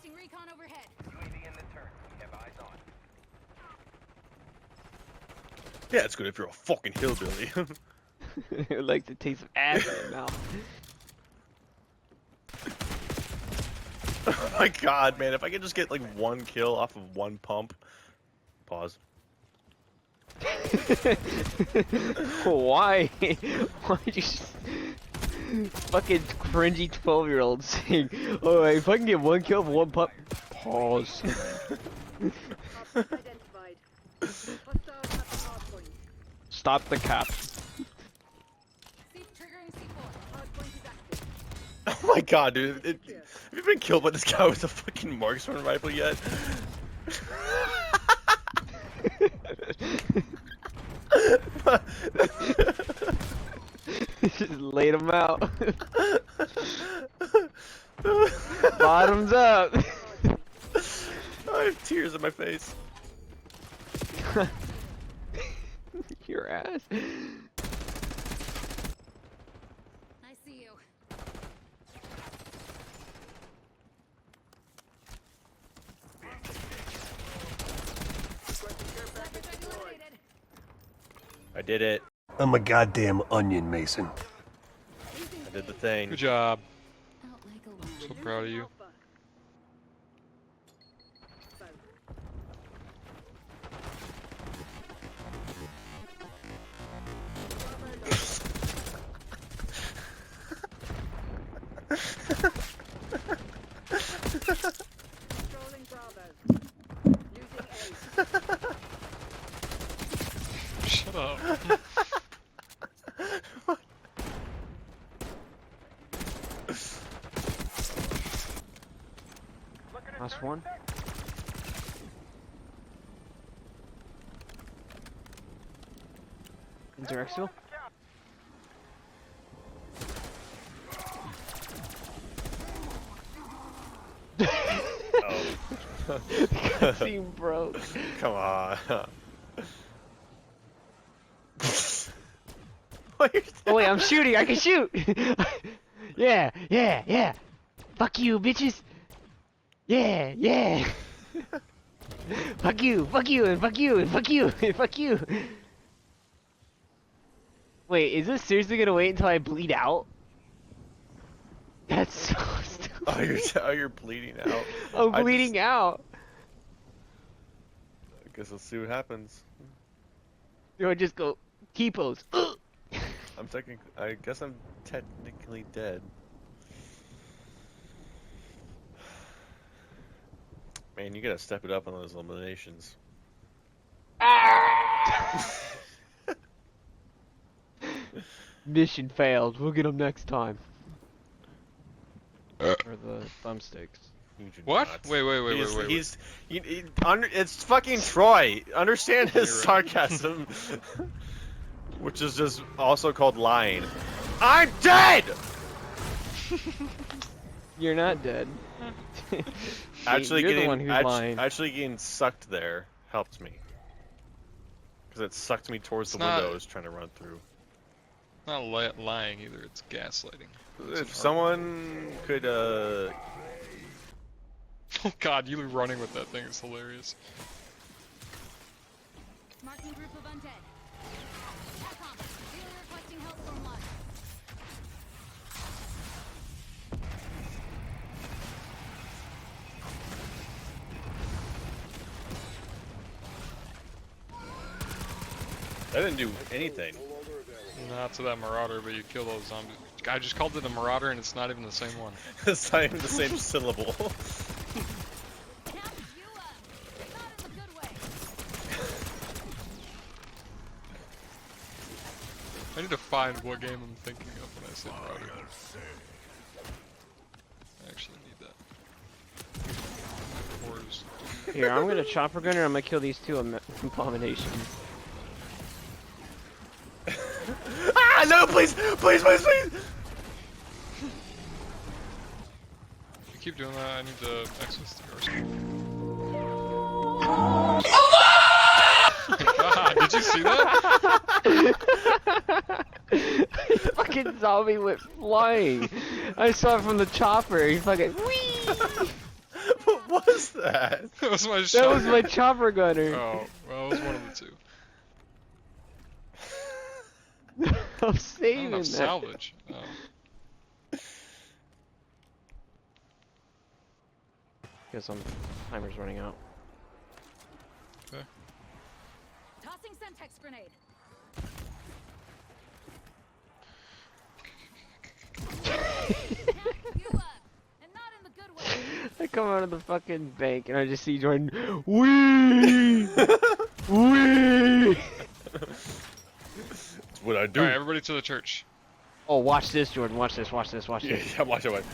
Requesting recon overhead. UAV in the turn. We have eyes on. Yeah, it's good if you're a fucking hillbilly. It likes the taste of ass in the mouth. Oh my god, man, if I could just get like one kill off of one pump. Pause. Why? Why did you just... Fucking cringy 12-year-old saying, oh, if I can get one kill for one pump. Pause. Identified. Hostiles at the hard point. Stop the cap. Triggering C4. Hard point is active. Oh my god, dude. Have you been killed by this guy with a fucking marksman rifle yet? Just laid him out. Bottoms up. I have tears in my face. Your ass. I see you. Suspect eliminated. I did it. I'm a goddamn onion, Mason. I did the thing. Good job. Out like a lion. So proud of you. Alpha. Controlling Bravo. Losing A. Shut up. Last one. Interexal. Cutscene broke. Come on. What are you Oh wait, I'm shooting. I can shoot. Yeah, yeah, yeah. Fuck you, bitches. Yeah, yeah. Fuck you, fuck you, and fuck you, and fuck you, and fuck you. Wait, is this seriously gonna wait until I bleed out? That's so stupid. you're bleeding out. I'm bleeding out. I guess let's see what happens. Do I just go T-pose? I guess I'm technically dead. Man, you gotta step it up on those eliminations. Mission failed. We'll get them next time. Or the thumbsticks. You do What? not. Wait. It's fucking Troy. Understand his You're right. sarcasm. Which is just also called lying. I'm dead! You're not dead. Actually You're the getting one who's lying. actually getting sucked there helped me. Because it sucked me towards the It's not- window I was trying to run through. Not lying either, it's gaslighting. It's If an someone could Oh god, you running with that thing is hilarious. Marking group of undead. Capcom. Dealer requesting help from line. I didn't do anything. Not to that Marauder, but you kill those zombies. I just called it a Marauder and it's not even the same one. It's not even the same syllable. Count you up. Not in a good way. I need to find what game I'm thinking of when I say Marauder. I actually need that. Wars. Here, I'm gonna chopper gunner. I'm gonna kill these two abominations. Ah, no, please! Please, please, please! If you keep doing that, I need to access the yours. God, did you see that? Fucking zombie went flying. I saw it from the chopper. He fucking whee! was that? That was my That shot. was my chopper gunner. Oh, well, it was one of the two. I'm I don't saving have that. salvage. Oh. Guess some timer's running out. Okay. Tossing Semtex grenade. You, and not in the good way. I come out of the fucking bank and I just see Jordan. Wee! Wee! That's what I do. Alright, everybody to the church. Oh, watch this, Jordan. Watch this. Watch this. Watch Yeah, this. yeah, watch it.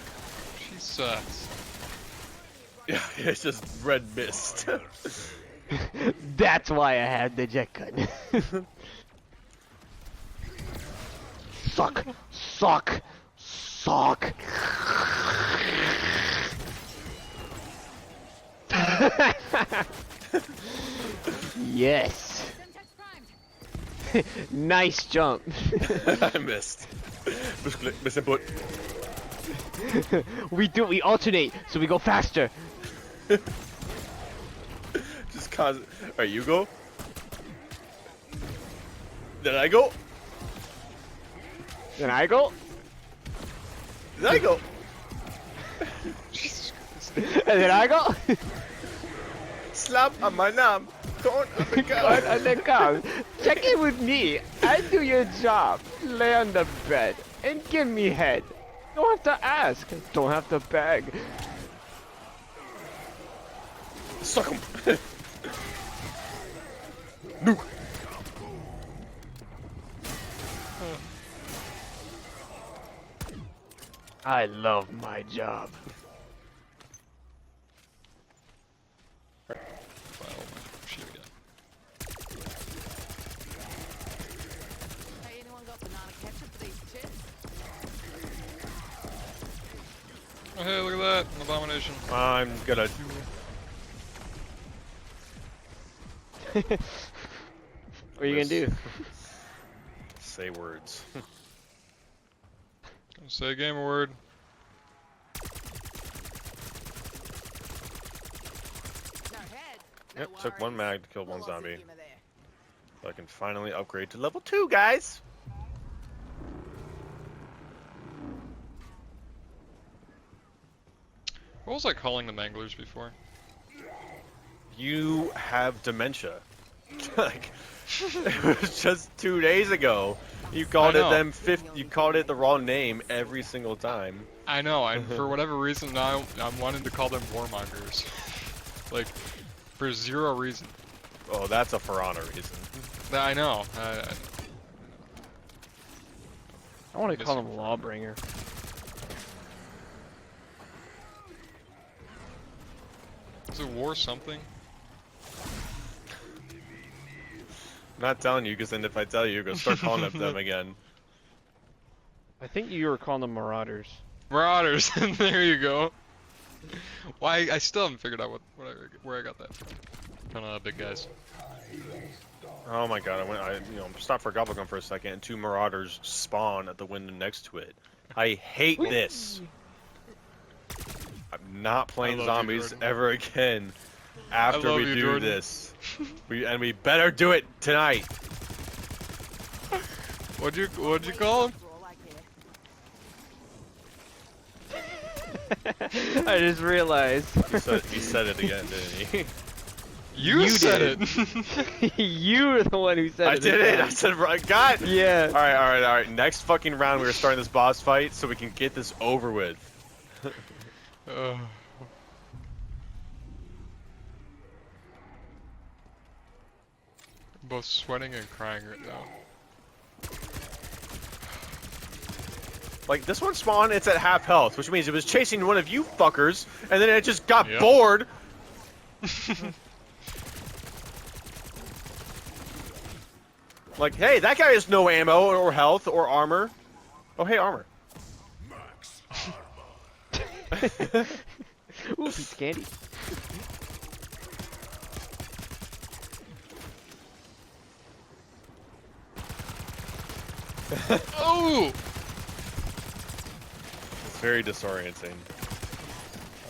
She sucks. Yeah, it's just red mist. That's why I had the jet gun. Suck. Suck. Suck. Yes. Semtex primed. Nice jump. I missed. Miss input. We alternate, so we go faster. Just cause. Alright, you go. Then I go. Then I go, Then I go. Jesus Christ. and then I go. Slap on my knob. Don't on the God, gun. and then come. Check in with me. I do your job. Lay on the bed and give me head. Don't have to ask. Don't have to beg. Suck him. Nuke. I love my job. Wow, shit again. Hey, anyone got banana ketchup for these chips? Oh, hey, look at that. An abomination. I'm gonna. What are you gonna do? Say words. Say a gamer word. No head. Yep, took one mag to kill one zombie. Humor there. So I can finally upgrade to level 2, guys. What was I calling the manglers before? You have dementia. Like, it was just 2 days ago. You called it know. You called it the wrong name every single time. I know, and for whatever reason now I'm wanting to call them warmongers. Like, for zero reason. Oh, that's a For Honor reason. I know. I want to call him Lawbringer. Is it war something? I'm not telling you, because then if I tell you, you're gonna start calling up them again. I think you were calling them Marauders. Marauders, there you go. Why? I still haven't figured out where I got that from. Kind of big guys. Oh my god, I stopped for Gobblegum for a second, and 2 Marauders spawn at the window next to it. I hate this. I'm not playing I love you, zombies Jordan. ever again after love we you, do Jordan. this. We better do it tonight. What'd you call him? I just realized. He said it again, didn't he? You said did. it. You were the one who said I it. did it. I said, God. Yeah. All right. Next fucking round, we're starting this boss fight so we can get this over with. Both sweating and crying right now. Like, this one spawned, it's at half health, which means it was chasing one of you fuckers, and then it just got Yep. bored. Like, hey, that guy has no ammo or health or armor. Oh, hey, armor. Ooh, piece of candy. Oh! It's very disorienting.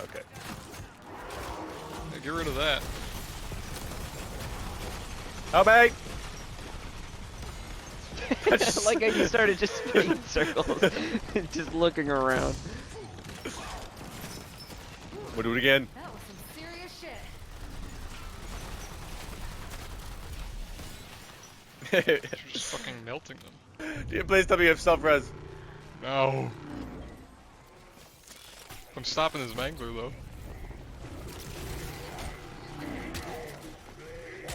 Okay. get rid of that. Help me! Like how you started just spinning in circles, just looking around. We'll do it again. That was some serious shit. You're just fucking melting them. Please tell me you have self-res. No. I'm stopping his mangler though.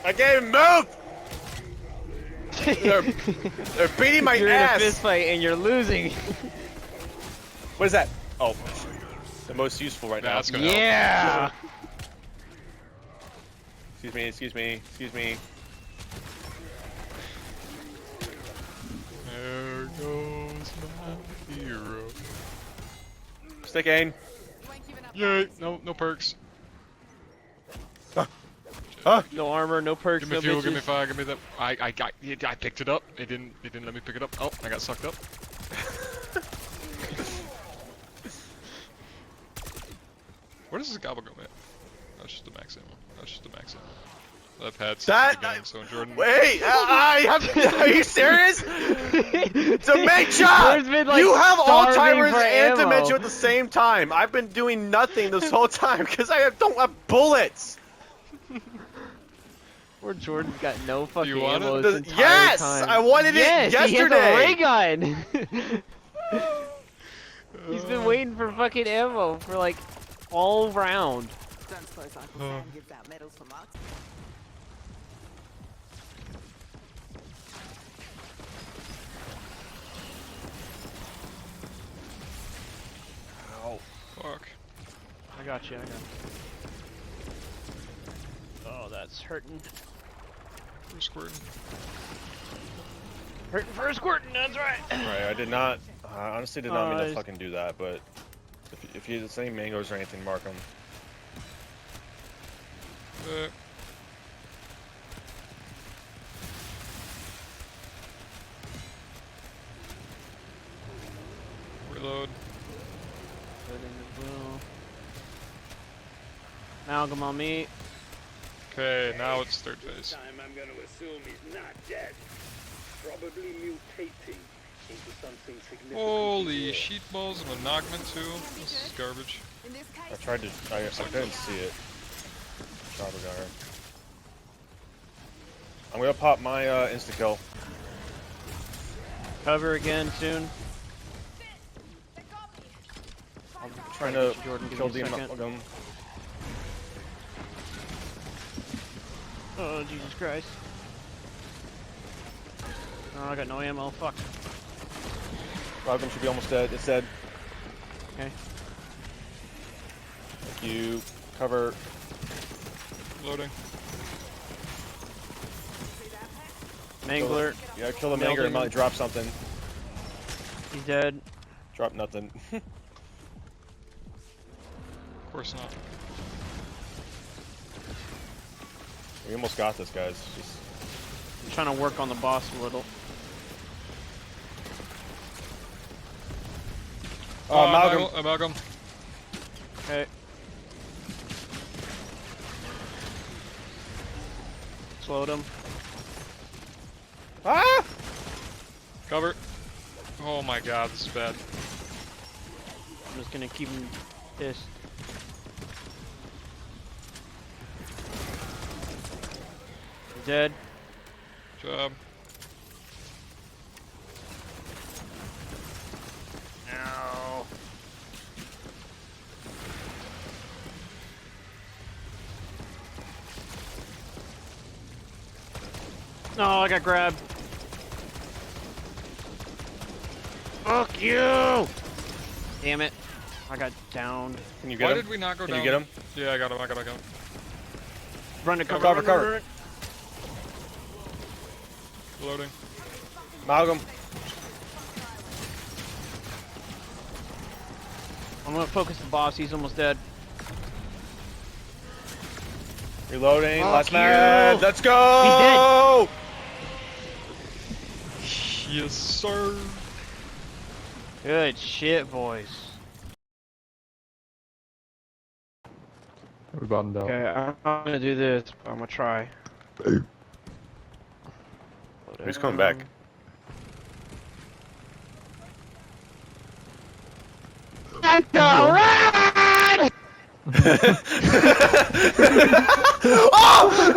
I can't even move! They're beating my You're ass! in a fist fight and you're losing. What is that? Oh. The most useful right now. That's gonna help. Yeah. Excuse me, excuse me, excuse me. There goes my hero. Stick aim. You ain't giving up. Yay! No perks. Huh? No armor, no perks, Give me no fuel, bitches. give me fire, give me that. I picked it up. It didn't let me pick it up. Oh, I got sucked up. Where does this gobble go at? That's just a max ammo. That's just a max ammo. I've had since the beginning, so Jordan. Wait, are you serious? Dementia! There's been, like, You have starving Alzheimer's for and ammo. dementia at the same time. I've been doing nothing this whole time because I don't have bullets. Poor Jordan's got no fucking you want ammo it? this entire Yes! time. I wanted it yes, yesterday! he has a ray gun! He's been waiting for fucking ammo for like all round. Don't suppose Uncle Sam gives out medals for marks? Ow. Fuck. I got you, I got you. Oh, that's hurting. We're squirting. Hurting for a squirting, that's right! Right, I did not. I honestly did not mean to I- fucking do that, but if you have any mangoes or anything, mark them. Reload. Put in the blue. Amalgam on me. Okay, now it's third phase. Time I'm going to assume he's not dead. Probably mutating into something significant. Holy sheet balls and a Nogman too. This is garbage. In this case, I tried to. I couldn't see it. Chopper got her. I'm gonna pop my insta kill. Cover again soon. they got me. I'm trying to Jordan, give kill me a the second. amalgam. Oh, Jesus Christ. Oh, I got no ammo, fuck. Amalgam should be almost dead. It's dead. Okay. Thank you. Cover. Loading. Mangler, Yeah, kill the manger and might drop something. he's dead. Drop nothing. Of course not. We almost got this, guys. Just I'm trying to work on the boss a little. oh, amalgam. Amalgam. Okay. Slowed him. Ah! Cover. Oh my god, this is bad. I'm just gonna keep him pissed. He's dead. Job. No. No, I got grabbed. Fuck you! Damn it. I got downed. Can you get Why him? did we not go Can down? you get him? Yeah, I got him. I got him. Run to cover, Cover, run, cover. run, run. Loading. Amalgam. I'm gonna focus the boss, he's almost dead. Reloading. Fuck Last you. man. Let's go! Yes, sir. Good shit, boys. We bottomed out. Okay, I'm gonna do this. But I'm gonna try. Who's coming back? Alright! Oh!